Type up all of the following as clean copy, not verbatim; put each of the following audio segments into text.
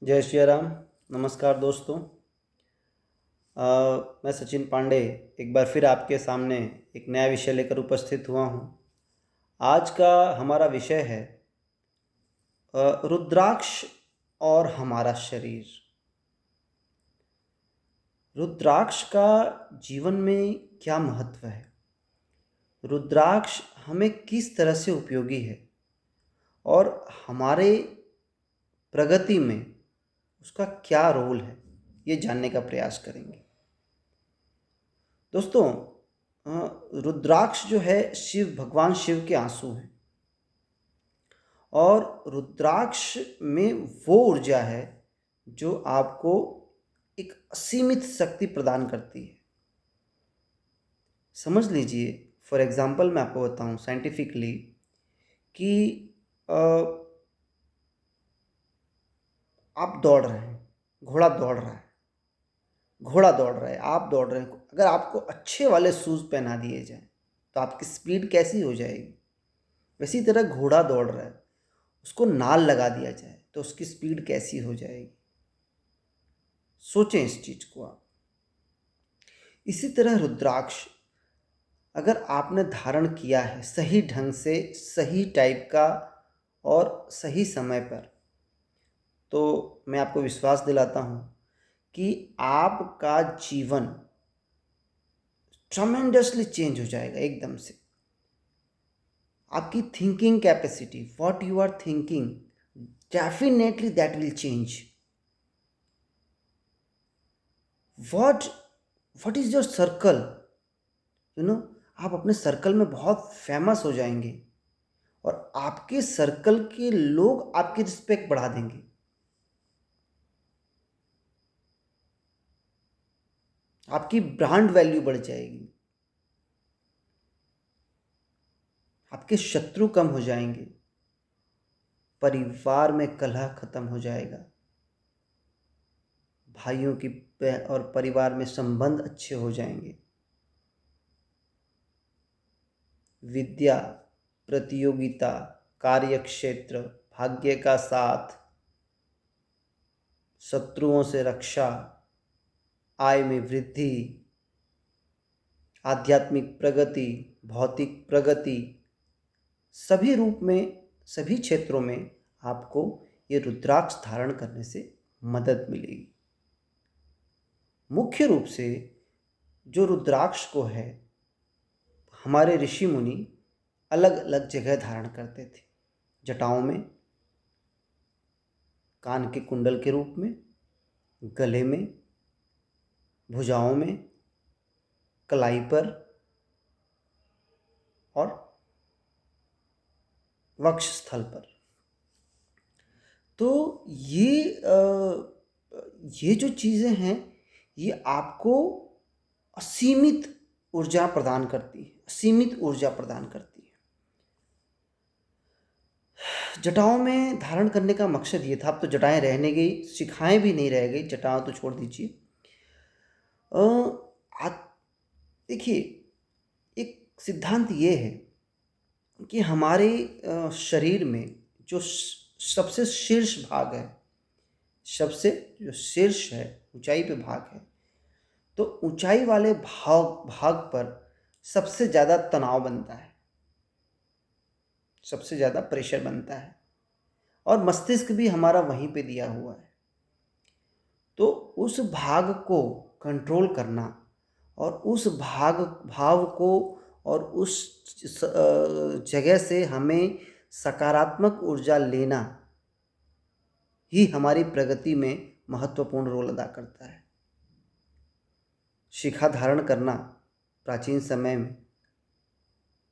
जय श्री राम। नमस्कार दोस्तों। मैं सचिन पांडे एक बार फिर आपके सामने एक नया विषय लेकर उपस्थित हुआ हूँ। आज का हमारा विषय है रुद्राक्ष और हमारा शरीर। रुद्राक्ष का जीवन में क्या महत्व है? रुद्राक्ष हमें किस तरह से उपयोगी है और हमारे प्रगति में उसका क्या रोल है, ये जानने का प्रयास करेंगे। दोस्तों, रुद्राक्ष जो है भगवान शिव के आंसू हैं और रुद्राक्ष में वो ऊर्जा है जो आपको एक असीमित शक्ति प्रदान करती है। समझ लीजिए, फॉर एग्जांपल मैं आपको बताऊं साइंटिफिकली कि आप दौड़ रहे हैं, घोड़ा दौड़ रहा है, आप दौड़ रहे हैं। अगर आपको अच्छे वाले शूज़ पहना दिए जाएं तो आपकी स्पीड कैसी हो जाएगी? वैसी तरह घोड़ा दौड़ रहा है, उसको नाल लगा दिया जाए तो उसकी स्पीड कैसी हो जाएगी? सोचें इस चीज़ को आप। इसी तरह रुद्राक्ष अगर आपने धारण किया है सही ढंग से, सही टाइप का और सही समय पर, तो मैं आपको विश्वास दिलाता हूँ कि आपका जीवन ट्रमेंडसली चेंज हो जाएगा एकदम से। आपकी thinking capacity, what you are thinking, definitely that will change. What is your circle, आप अपने सर्कल में बहुत फेमस हो जाएंगे और आपके सर्कल के लोग आपकी रिस्पेक्ट बढ़ा देंगे। आपकी ब्रांड वैल्यू बढ़ जाएगी, आपके शत्रु कम हो जाएंगे, परिवार में कलह खत्म हो जाएगा, भाइयों की और परिवार में संबंध अच्छे हो जाएंगे, विद्या, प्रतियोगिता, कार्यक्षेत्र, भाग्य का साथ, शत्रुओं से रक्षा, आय में वृद्धि, आध्यात्मिक प्रगति, भौतिक प्रगति, सभी रूप में, सभी क्षेत्रों में आपको ये रुद्राक्ष धारण करने से मदद मिलेगी। मुख्य रूप से जो रुद्राक्ष को है, हमारे ऋषि मुनि अलग अलग जगह धारण करते थे। जटाओं में, कान के कुंडल के रूप में, गले में, भुजाओं में, कलाई पर और वक्ष स्थल पर। तो ये जो चीज़ें हैं, ये आपको असीमित ऊर्जा प्रदान करती है, असीमित ऊर्जा प्रदान करती है। जटाओं में धारण करने का मकसद ये था, अब तो जटाएं रहने गई, शिखाएं भी नहीं रह गई, जटाओं तो छोड़ दीजिए। देखिए, एक सिद्धांत ये है कि हमारे शरीर में जो सबसे शीर्ष भाग है, सबसे जो शीर्ष है, ऊंचाई पे भाग है, तो ऊंचाई वाले भाग पर सबसे ज़्यादा तनाव बनता है, सबसे ज़्यादा प्रेशर बनता है और मस्तिष्क भी हमारा वहीं पे दिया हुआ है। तो उस भाग को कंट्रोल करना और उस भाव को और उस जगह से हमें सकारात्मक ऊर्जा लेना ही हमारी प्रगति में महत्वपूर्ण रोल अदा करता है। शिखा धारण करना प्राचीन समय में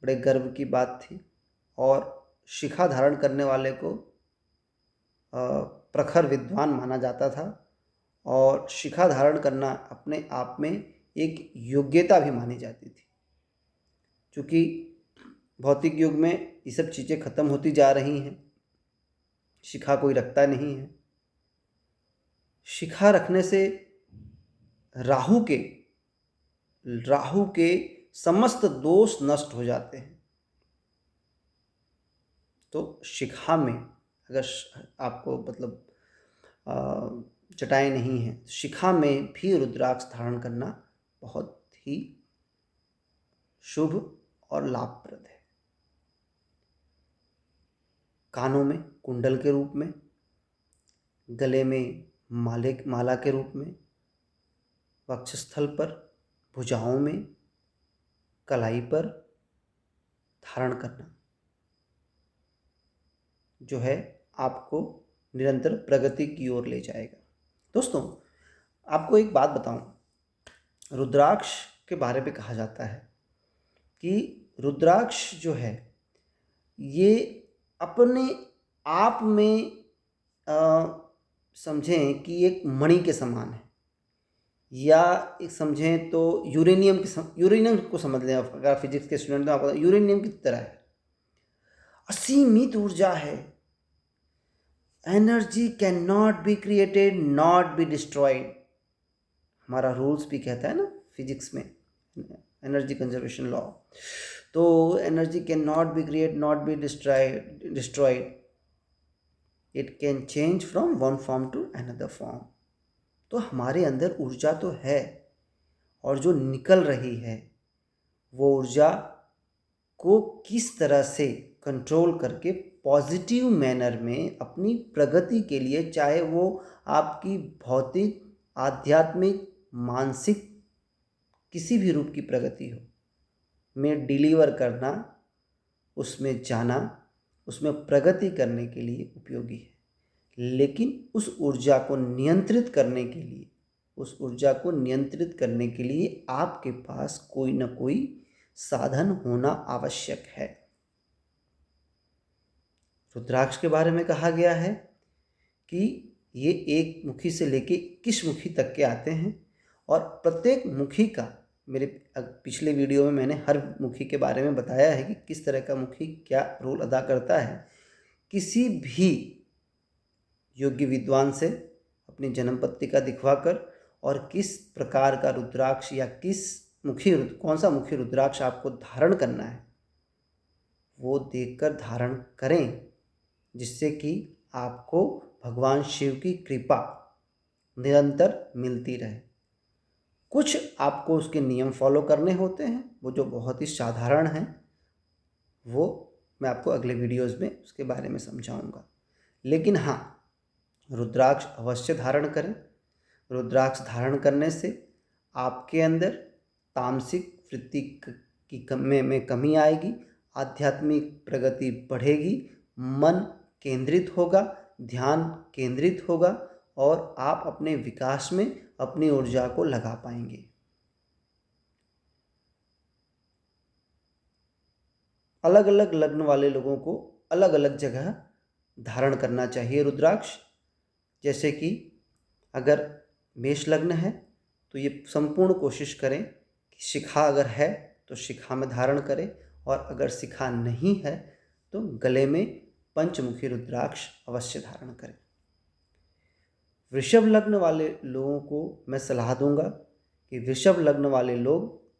बड़े गर्व की बात थी और शिखा धारण करने वाले को प्रखर विद्वान माना जाता था और शिखा धारण करना अपने आप में एक योग्यता भी मानी जाती थी। क्योंकि भौतिक युग में ये सब चीज़ें खत्म होती जा रही हैं, शिखा कोई रखता नहीं है। शिखा रखने से राहु के समस्त दोष नष्ट हो जाते हैं। तो शिखा में अगर आपको जटाएं नहीं हैं, शिखा में भी रुद्राक्ष धारण करना बहुत ही शुभ और लाभप्रद है। कानों में कुंडल के रूप में, गले में माला के रूप में, वक्षस्थल पर, भुजाओं में, कलाई पर धारण करना जो है आपको निरंतर प्रगति की ओर ले जाएगा। दोस्तों, आपको एक बात बताऊं, रुद्राक्ष के बारे में कहा जाता है कि रुद्राक्ष जो है ये अपने आप में समझें कि एक मणि के समान है, या एक समझें तो यूरेनियम को समझ लें। अगर फिजिक्स के स्टूडेंट तो आपको यूरेनियम की तरह है, असीमित ऊर्जा है। Energy can not be created, not be destroyed. हमारा रूल्स भी कहता है ना फिजिक्स में, एनर्जी कंजर्वेशन लॉ। तो energy can not be create, not be destroyed, it can change from one form to another form. तो हमारे अंदर ऊर्जा तो है, और जो निकल रही है वो ऊर्जा को किस तरह से कंट्रोल करके पॉजिटिव मैनर में अपनी प्रगति के लिए, चाहे वो आपकी भौतिक, आध्यात्मिक, मानसिक किसी भी रूप की प्रगति हो, में डिलीवर करना, उसमें जाना, उसमें प्रगति करने के लिए उपयोगी है। लेकिन उस ऊर्जा को नियंत्रित करने के लिए, आपके पास कोई ना कोई साधन होना आवश्यक है। रुद्राक्ष के बारे में कहा गया है कि ये एक मुखी से लेके 21 मुखी तक के आते हैं, और प्रत्येक मुखी का, मेरे पिछले वीडियो में मैंने हर मुखी के बारे में बताया है कि किस तरह का मुखी क्या रोल अदा करता है। किसी भी योग्य विद्वान से अपनी जन्म पत्रिका दिखवाकर और किस प्रकार का रुद्राक्ष या कौन सा मुखी रुद्राक्ष आपको धारण करना है वो देखकर धारण करें, जिससे कि आपको भगवान शिव की कृपा निरंतर मिलती रहे। कुछ आपको उसके नियम फॉलो करने होते हैं, वो जो बहुत ही साधारण हैं, वो मैं आपको अगले वीडियोज़ में उसके बारे में समझाऊंगा। लेकिन हाँ, रुद्राक्ष अवश्य धारण करें। रुद्राक्ष धारण करने से आपके अंदर तामसिक वृत्ति की में कमी आएगी, आध्यात्मिक प्रगति बढ़ेगी, मन केंद्रित होगा, ध्यान केंद्रित होगा, और आप अपने विकास में अपनी ऊर्जा को लगा पाएंगे। अलग अलग लग्न वाले लोगों को अलग अलग जगह धारण करना चाहिए रुद्राक्ष। जैसे कि अगर मेष लग्न है तो ये संपूर्ण कोशिश करें कि शिखा अगर है तो शिखा में धारण करें, और अगर शिखा नहीं है तो गले में पंचमुखी रुद्राक्ष अवश्य धारण करें। वृषभ लग्न वाले लोगों को मैं सलाह दूंगा कि वृषभ लग्न वाले लोग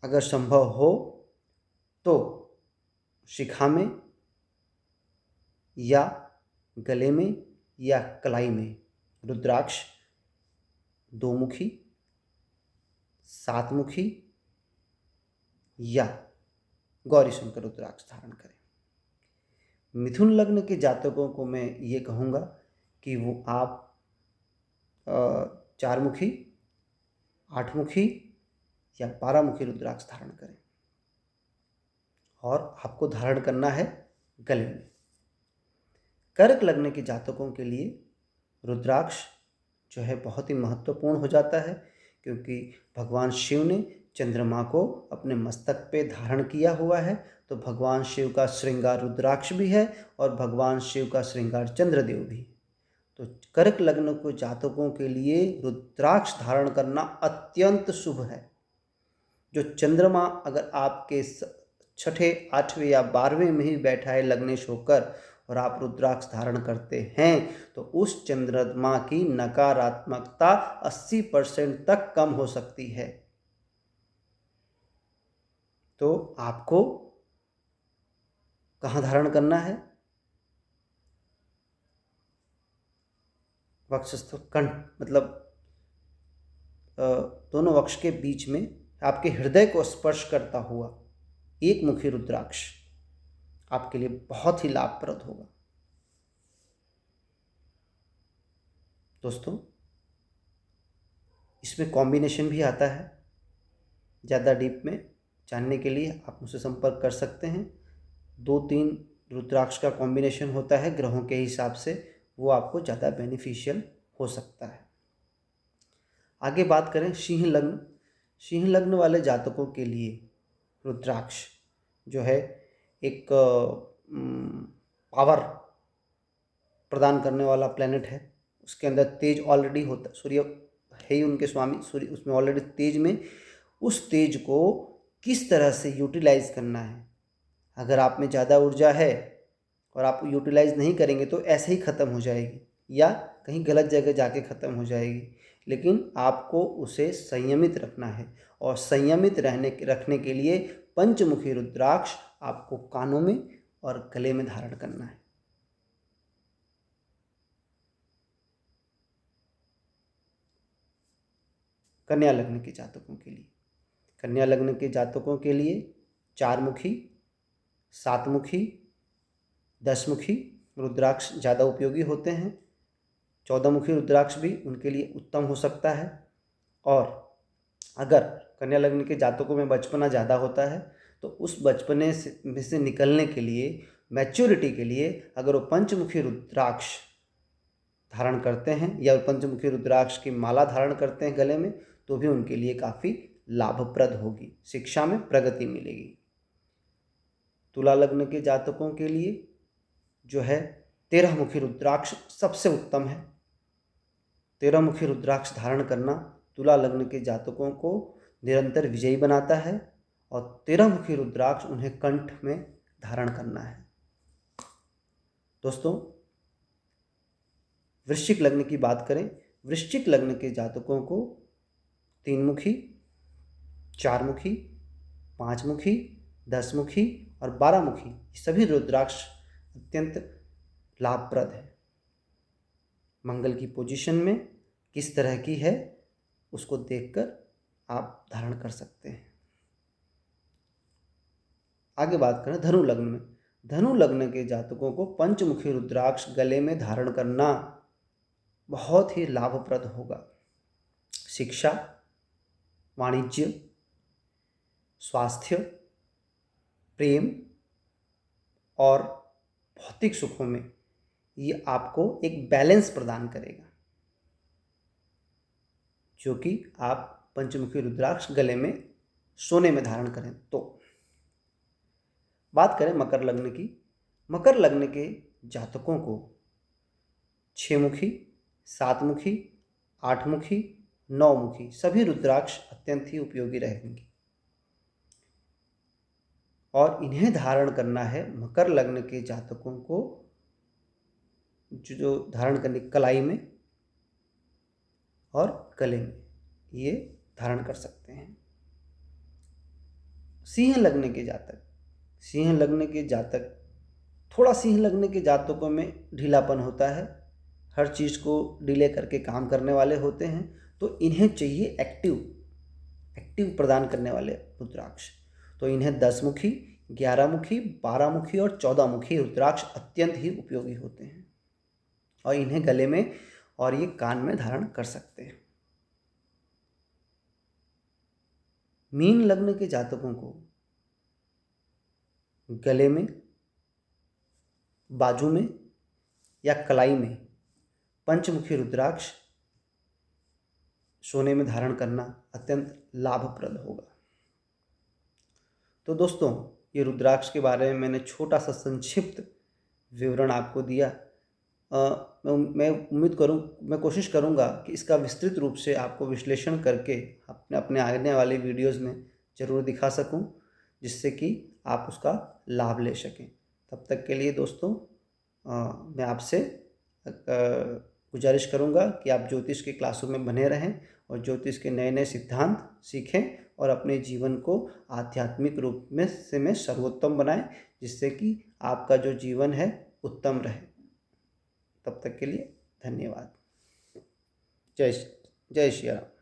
अगर संभव हो तो शिखा में या गले में या कलाई में रुद्राक्ष 2 मुखी, 7 मुखी या गौरी शंकर रुद्राक्ष धारण करें। मिथुन लग्न के जातकों को मैं ये कहूँगा कि वो आप 4 मुखी, 8 मुखी या 12 मुखी रुद्राक्ष धारण करें, और आपको धारण करना है गले में। कर्क लग्न के जातकों के लिए रुद्राक्ष जो है बहुत ही महत्वपूर्ण हो जाता है, क्योंकि भगवान शिव ने चंद्रमा को अपने मस्तक पे धारण किया हुआ है। तो भगवान शिव का श्रृंगार रुद्राक्ष भी है और भगवान शिव का श्रृंगार चंद्रदेव भी। तो कर्क लग्न को जातकों के लिए रुद्राक्ष धारण करना अत्यंत शुभ है। जो चंद्रमा अगर आपके 6ठे, 8वें या 12वें में ही बैठा है लग्नेश होकर, और आप रुद्राक्ष धारण करते हैं, तो उस चंद्रमा की नकारात्मकता 80% तक कम हो सकती है। तो आपको कहाँ धारण करना है? वक्षस्थ कंठ मतलब दोनों वक्ष के बीच में आपके हृदय को स्पर्श करता हुआ एक मुखी रुद्राक्ष आपके लिए बहुत ही लाभप्रद होगा। दोस्तों, इसमें कॉम्बिनेशन भी आता है। ज़्यादा डीप में जानने के लिए आप मुझसे संपर्क कर सकते हैं। 2-3 रुद्राक्ष का कॉम्बिनेशन होता है ग्रहों के हिसाब से, वो आपको ज़्यादा बेनिफिशियल हो सकता है। आगे बात करें सिंह लग्न। सिंह लग्न वाले जातकों के लिए रुद्राक्ष जो है एक पावर प्रदान करने वाला प्लेनेट है। उसके अंदर तेज ऑलरेडी होता है, सूर्य है ही उनके स्वामी, सूर्य उसमें ऑलरेडी तेज में, उस तेज को किस तरह से यूटिलाइज करना है। अगर आप में ज़्यादा ऊर्जा है और आप यूटिलाइज नहीं करेंगे तो ऐसे ही ख़त्म हो जाएगी या कहीं गलत जगह जाके ख़त्म हो जाएगी। लेकिन आपको उसे संयमित रखना है और संयमित रखने के लिए पंचमुखी रुद्राक्ष आपको कानों में और गले में धारण करना है। कन्या लग्न के जातकों के लिए, कन्या लग्न के जातकों के लिए 4 मुखी, 7 मुखी, 10 मुखी रुद्राक्ष ज़्यादा उपयोगी होते हैं। 14 मुखी रुद्राक्ष भी उनके लिए उत्तम हो सकता है। और अगर कन्या लग्न के जातकों में बचपना ज़्यादा होता है तो उस बचपने से निकलने के लिए, मैच्योरिटी के लिए, अगर वो पंचमुखी रुद्राक्ष धारण करते हैं या पंचमुखी रुद्राक्ष की माला धारण करते हैं गले में, तो भी उनके लिए काफ़ी लाभप्रद होगी, शिक्षा में प्रगति मिलेगी। तुला लग्न के जातकों के लिए जो है 13 मुखी रुद्राक्ष सबसे उत्तम है। 13 मुखी रुद्राक्ष धारण करना तुला लग्न के जातकों को निरंतर विजयी बनाता है और 13 मुखी रुद्राक्ष उन्हें कंठ में धारण करना है। दोस्तों, वृश्चिक लग्न की बात करें। वृश्चिक लग्न के जातकों को 3 मुखी, 4 मुखी, 5 मुखी, 10 मुखी और 12 मुखी सभी रुद्राक्ष अत्यंत लाभप्रद है। मंगल की पोजीशन में किस तरह की है उसको देखकर आप धारण कर सकते हैं। आगे बात करें धनु लग्न में। धनु लग्न के जातकों को पंचमुखी रुद्राक्ष गले में धारण करना बहुत ही लाभप्रद होगा। शिक्षा, वाणिज्य, स्वास्थ्य, प्रेम और भौतिक सुखों में ये आपको एक बैलेंस प्रदान करेगा, जो कि आप पंचमुखी रुद्राक्ष गले में सोने में धारण करें तो। बात करें मकर लग्न की। मकर लग्न के जातकों को 6 मुखी, 7 मुखी, 8 मुखी, 9 मुखी सभी रुद्राक्ष अत्यंत ही उपयोगी रहेंगे और इन्हें धारण करना है मकर लग्न के जातकों को जो धारण करने कलाई में और गले में ये धारण कर सकते हैं। सिंह लग्न के जातक, सिंह लग्न के जातक थोड़ा सिंह लग्न के जातकों में ढीलापन होता है, हर चीज़ को डिले करके काम करने वाले होते हैं, तो इन्हें चाहिए एक्टिव प्रदान करने वाले रुद्राक्ष। तो इन्हें 10 मुखी, 11 मुखी, 12 मुखी और 14 मुखी रुद्राक्ष अत्यंत ही उपयोगी होते हैं और इन्हें गले में और ये कान में धारण कर सकते हैं। मीन लग्न के जातकों को गले में, बाजू में या कलाई में पंचमुखी रुद्राक्ष सोने में धारण करना अत्यंत लाभप्रद होगा। तो दोस्तों, ये रुद्राक्ष के बारे में मैंने छोटा सा संक्षिप्त विवरण आपको दिया। मैं कोशिश करूंगा कि इसका विस्तृत रूप से आपको विश्लेषण करके अपने आने वाले वीडियोस में ज़रूर दिखा सकूं, जिससे कि आप उसका लाभ ले सकें। तब तक के लिए दोस्तों, मैं आपसे गुजारिश करूंगा कि आप ज्योतिष के क्लासों में बने रहें और ज्योतिष के नए नए सिद्धांत सीखें और अपने जीवन को आध्यात्मिक रूप में सर्वोत्तम बनाएं, जिससे कि आपका जो जीवन है उत्तम रहे। तब तक के लिए धन्यवाद। जय जय श्री राम।